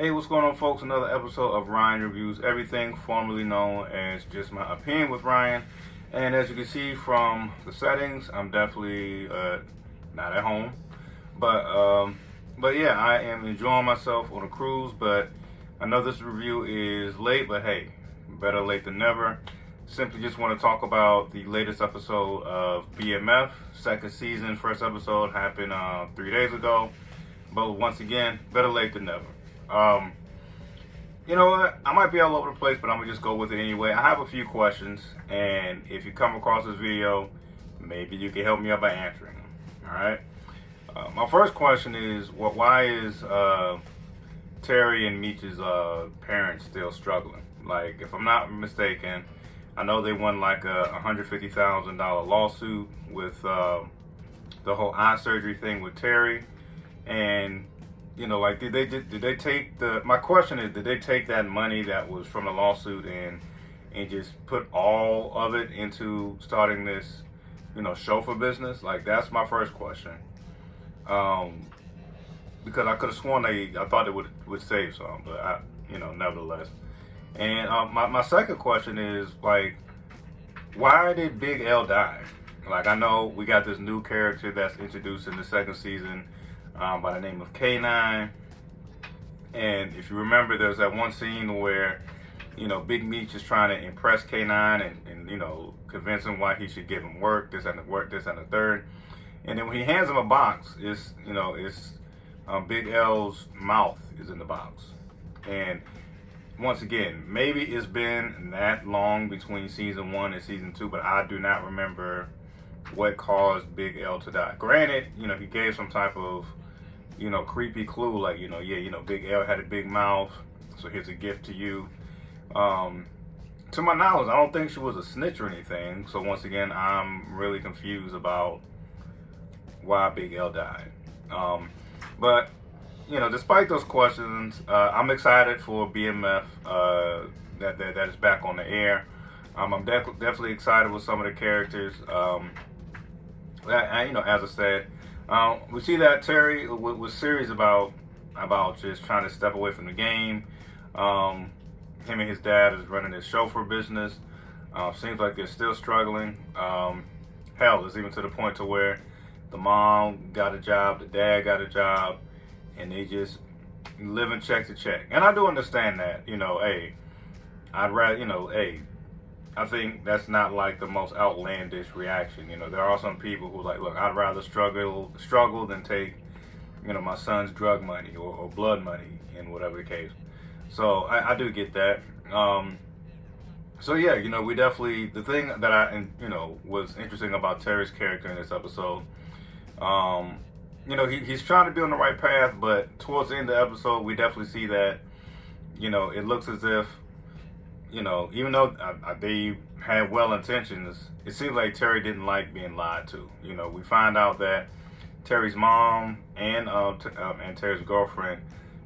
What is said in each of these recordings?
Hey, what's going on, folks? Another episode of Ryan Reviews Everything, formerly known as Just My Opinion with Ryan. And as you can see from the settings, I'm definitely not at home. But yeah, I am enjoying myself on a cruise. But I know this review is late, but hey, better late than never. Simply just want to talk about the latest episode of BMF, second season. First episode happened 3 days ago. But once again, better late than never. You know what? I might be all over the place, but I'm gonna just go with it anyway. I have a few questions, and if you come across this video, maybe you can help me out by answering them. All right. My first question is, why is Terry and Meech's parents still struggling? Like, if I'm not mistaken, I know they won like a $150,000 lawsuit with the whole eye surgery thing with Terry, and you know, like, did they take my question is, did they take that money that was from the lawsuit and just put all of it into starting this, chauffeur business? Like, that's my first question. Because I could have sworn I thought it would save some, but nevertheless. And my second question is, like, why did Big L die? Like, I know we got this new character that's introduced in the second season, by the name of K9. And if you remember, there's that one scene where, Big Meech is trying to impress K9 and convince him why he should give him work, this and the third. And then when he hands him a box, it's Big L's mouth is in the box. And once again, maybe it's been that long between season 1 and season 2, but I do not remember what caused Big L to die. Granted, he gave some type of creepy clue, like, Big L had a big mouth, so here's a gift to you. To my knowledge, I don't think she was a snitch or anything, so once again, I'm really confused about why Big L died. But, despite those questions, I'm excited for BMF, that is back on the air. I'm definitely excited with some of the characters. As I said, we see that Terry was serious about just trying to step away from the game. Him and his dad is running his chauffeur business. Seems like they're still struggling. Hell, it's even to the point to where the mom got a job, the dad got a job, and they just living check to check. And I do understand that. I'd rather, I think that's not like the most outlandish reaction. There are some people who like, look, I'd rather struggle than take, my son's drug money or blood money in whatever the case. So I do get that. So yeah, we definitely, the thing that I, was interesting about Terry's character in this episode, he's trying to be on the right path, but towards the end of the episode, we definitely see that, it looks as if, even though they had well intentions, it seems like Terry didn't like being lied to. We find out that Terry's mom and Terry's girlfriend,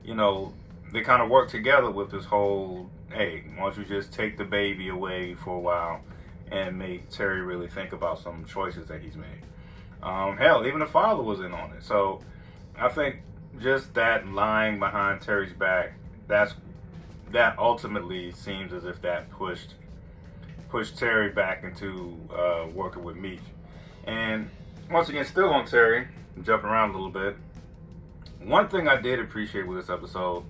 they kind of work together with this whole, hey, why don't you just take the baby away for a while and make Terry really think about some choices that he's made. Hell, even the father was in on it. So I think just that lying behind Terry's back, that ultimately seems as if that pushed Terry back into working with Meech. And once again, still on Terry, jumping around a little bit. One thing I did appreciate with this episode,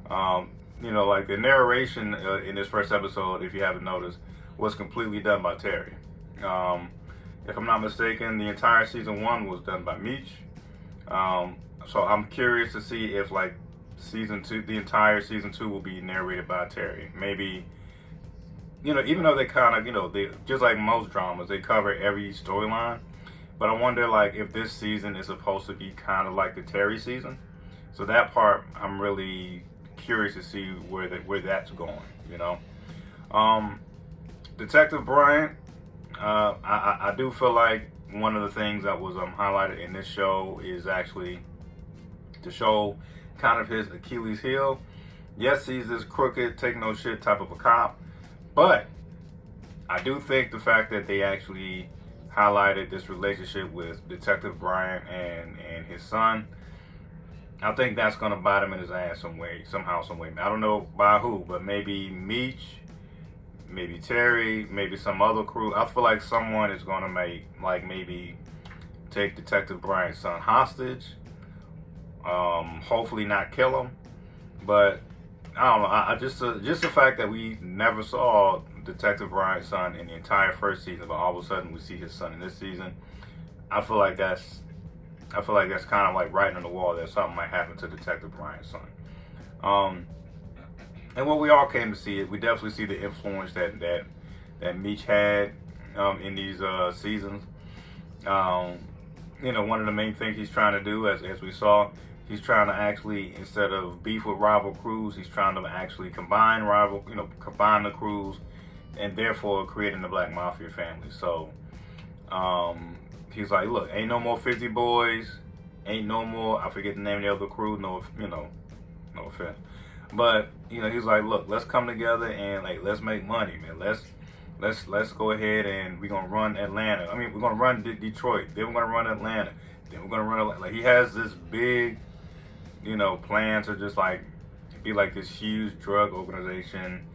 like the narration in this first episode, if you haven't noticed, was completely done by Terry. If I'm not mistaken, the entire season 1 was done by Meech. So I'm curious to see if, like, season 2, the entire season 2 will be narrated by Terry. Maybe, even though they kind of, they just like most dramas, they cover every storyline. But I wonder, like, if this season is supposed to be kind of like the Terry season. So that part, I'm really curious to see where that's going. Detective Bryant, I do feel like one of the things that was highlighted in this show is actually to show kind of his Achilles heel. Yes, he's this crooked, take no shit type of a cop, but I do think the fact that they actually highlighted this relationship with Detective Bryant and his son, I think that's gonna bite him in his ass some way, somehow, some way. I don't know by who, but maybe Meech, maybe Terry, maybe some other crew. I feel like someone is gonna maybe take Detective Bryant's son hostage. Hopefully not kill him, but I don't know. I just the fact that we never saw Detective Bryant's son in the entire first season, but all of a sudden we see his son in this season. I feel like that's kind of like writing on the wall that something might happen to Detective Bryant's son. And what we all came to see it, we definitely see the influence that Meech had in these seasons. One of the main things he's trying to do, as we saw, he's trying to actually, instead of beef with rival crews, he's trying to actually combine the crews, and therefore creating the Black Mafia family. So he's like, look, ain't no more 50 boys, ain't no more, I forget the name of the other crew, no offense. But, he's like, look, let's come together and let's make money, man. Let's go ahead and we're gonna run Atlanta. I mean, we're gonna run Detroit. Then we're gonna run Atlanta. Then we're gonna run he has this big, plan to just be like this huge drug organization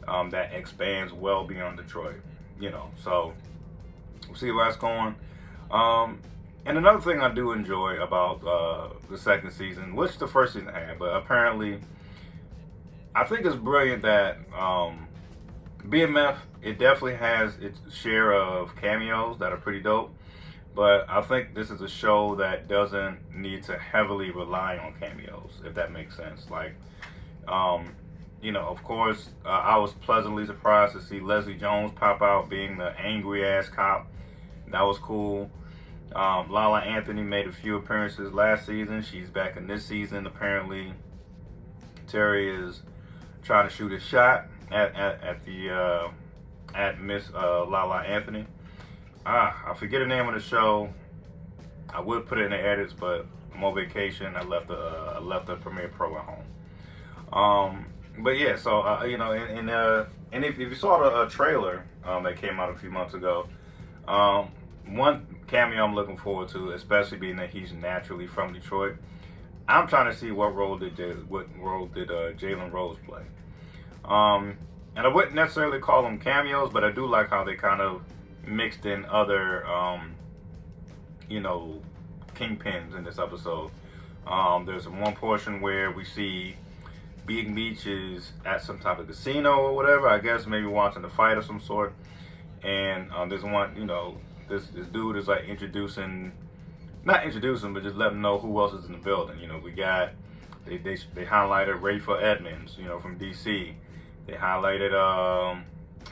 that expands well beyond Detroit. So we'll see where that's going. And another thing I do enjoy about the second season, which the first season had, but apparently I think it's brilliant that BMF, it definitely has its share of cameos that are pretty dope, but I think this is a show that doesn't need to heavily rely on cameos, if that makes sense. Of course, I was pleasantly surprised to see Leslie Jones pop out being the angry ass cop. That was cool. Lala Anthony made a few appearances last season. She's back in this season. Apparently, Terry is trying to shoot a shot at Miss Lala Anthony. I forget the name of the show. I would put it in the edits, but I'm on vacation. I left the Premiere Pro at home. But yeah, so and if you saw the trailer that came out a few months ago, one cameo I'm looking forward to, especially being that he's naturally from Detroit. I'm trying to see what role did Jalen Rose play. And I wouldn't necessarily call them cameos, but I do like how they kind of mixed in other, kingpins in this episode. There's one portion where we see Big Meech is at some type of casino or whatever, I guess maybe watching a fight of some sort. And there's one, this dude is not introducing, but just letting them know who else is in the building. We got, they highlighted Rayful Edmonds, from DC. They highlighted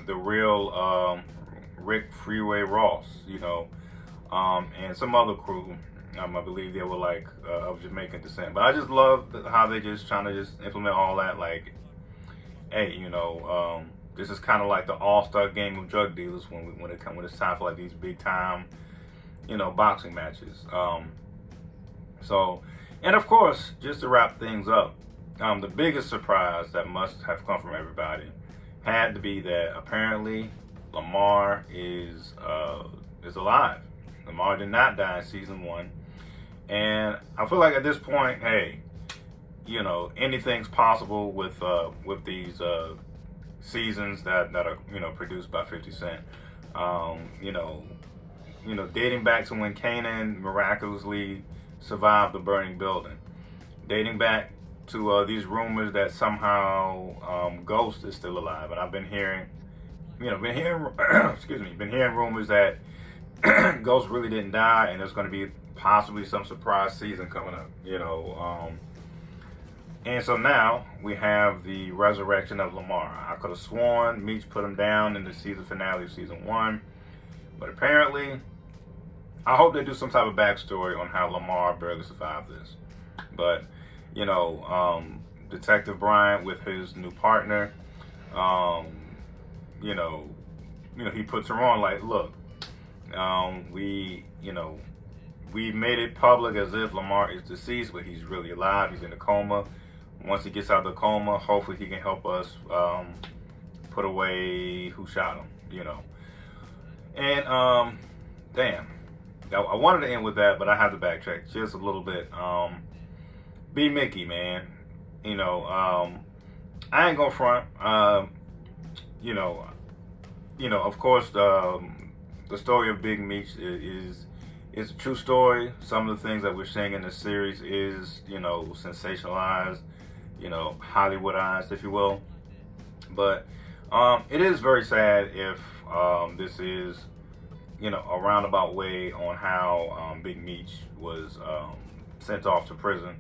the real Rick Freeway Ross, and some other crew. I believe they were of Jamaican descent. But I just love how they just trying to just implement all that. Hey, this is kind of like the all-star game of drug dealers when it's time for these big time, boxing matches. And of course, just to wrap things up, the biggest surprise that must have come from everybody had to be that apparently Lamar is alive. Lamar did not die in season 1, and I feel like at this point, hey, anything's possible with these seasons that are produced by 50 Cent. Dating back to when Kanan miraculously survived the burning building, dating back to these rumors that somehow Ghost is still alive, and I've been hearing, been hearing rumors that Ghost really didn't die, and there's going to be possibly some surprise season coming up, And so now we have the resurrection of Lamar. I could have sworn Meech put him down in the season finale of season 1, but apparently, I hope they do some type of backstory on how Lamar barely survived this. But Detective Bryant with his new partner, he puts her on look, we made it public as if Lamar is deceased, but he's really alive. He's in a coma. Once he gets out of the coma, hopefully he can help us put away who shot him, And damn, I wanted to end with that, but I have to backtrack just a little bit. B Mickey, man. You know, I ain't gonna front. You know, of course, the story of Big Meech is a true story. Some of the things that we're seeing in the series is, sensationalized, Hollywoodized, if you will. But it is very sad if this is, a roundabout way on how Big Meech was sent off to prison.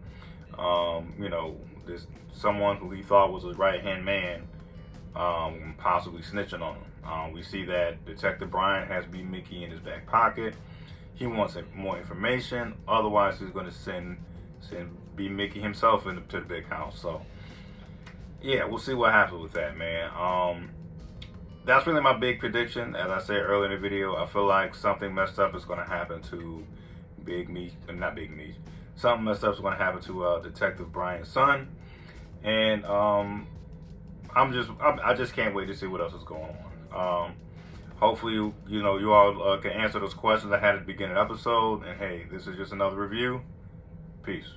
This someone who he thought was a right-hand man possibly snitching on him. We see that Detective Bryant has B. Mickey in his back pocket. He wants more information. Otherwise, he's going to send B. Mickey himself to the big house. So, yeah, we'll see what happens with that, man. That's really my big prediction. As I said earlier in the video, I feel like something messed up is going to happen to Big Meech. Not Big Meech. Something messed up is going to happen to Detective Bryant's son. And I just can't wait to see what else is going on. Hopefully, you all can answer those questions I had at the beginning of the episode. And hey, this is just another review. Peace.